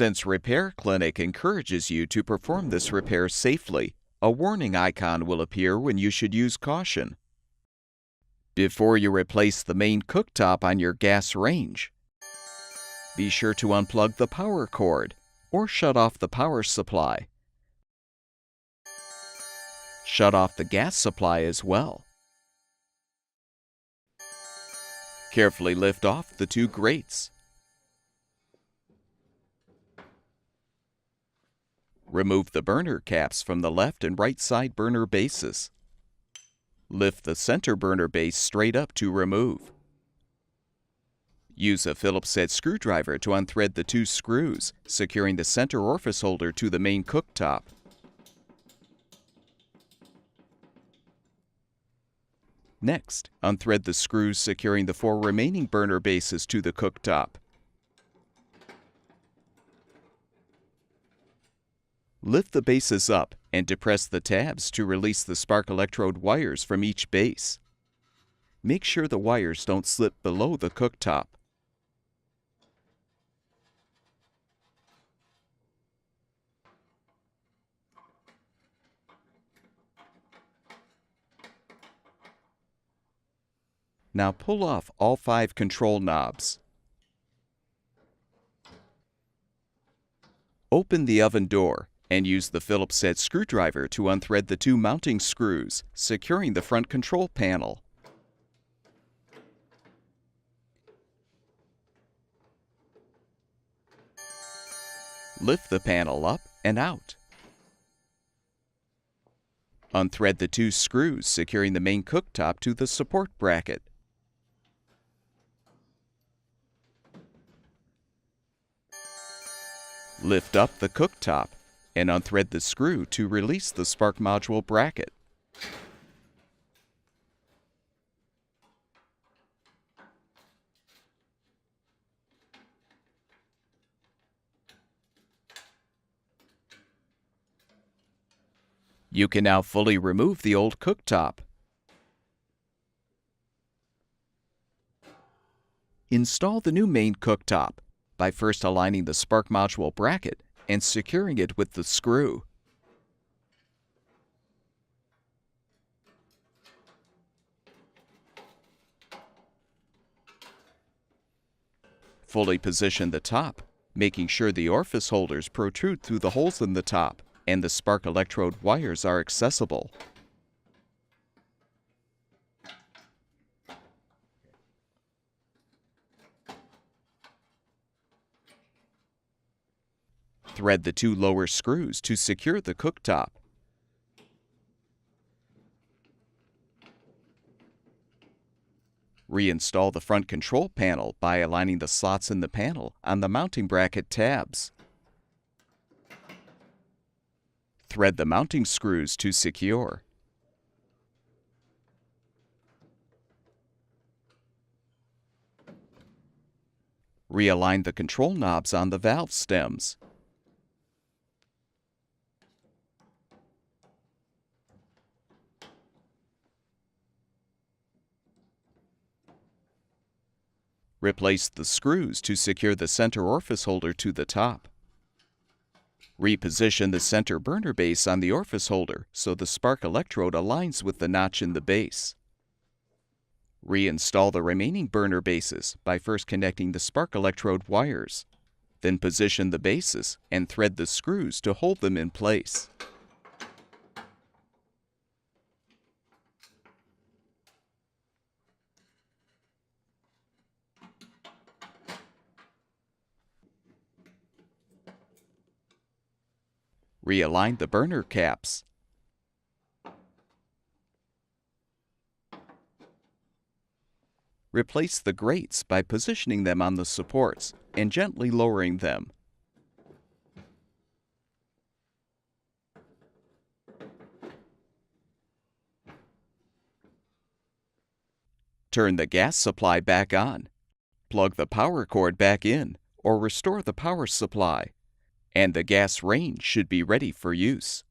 Since Repair Clinic encourages you to perform this repair safely, a warning icon will appear when you should use caution. Before you replace the main cooktop on your gas range, be sure to unplug the power cord or shut off the power supply. Shut off the gas supply as well. Carefully lift off the two grates. Remove the burner caps from the left and right side burner bases. Lift the center burner base straight up to remove. Use a Phillips head screwdriver to unthread the two screws, securing the center orifice holder to the main cooktop. Next, unthread the screws securing the four remaining burner bases to the cooktop. Lift the bases up and depress the tabs to release the spark electrode wires from each base. Make sure the wires don't slip below the cooktop. Now pull off all 5 control knobs. Open the oven door and use the Phillips head screwdriver to unthread the 2 mounting screws, securing the front control panel. Lift the panel up and out. Unthread the 2 screws securing the main cooktop to the support bracket. Lift up the cooktop and unthread the screw to release the spark module bracket. You can now fully remove the old cooktop. Install the new main cooktop by first aligning the spark module bracket and securing it with the screw. Fully position the top, making sure the orifice holders protrude through the holes in the top and the spark electrode wires are accessible. Thread the 2 lower screws to secure the cooktop. Reinstall the front control panel by aligning the slots in the panel on the mounting bracket tabs. Thread the mounting screws to secure. Realign the control knobs on the valve stems. Replace the screws to secure the center orifice holder to the top. Reposition the center burner base on the orifice holder so the spark electrode aligns with the notch in the base. Reinstall the remaining burner bases by first connecting the spark electrode wires. Then position the bases and thread the screws to hold them in place. Realign the burner caps. Replace the grates by positioning them on the supports and gently lowering them. Turn the gas supply back on. Plug the power cord back in or restore the power supply, and the gas range should be ready for use.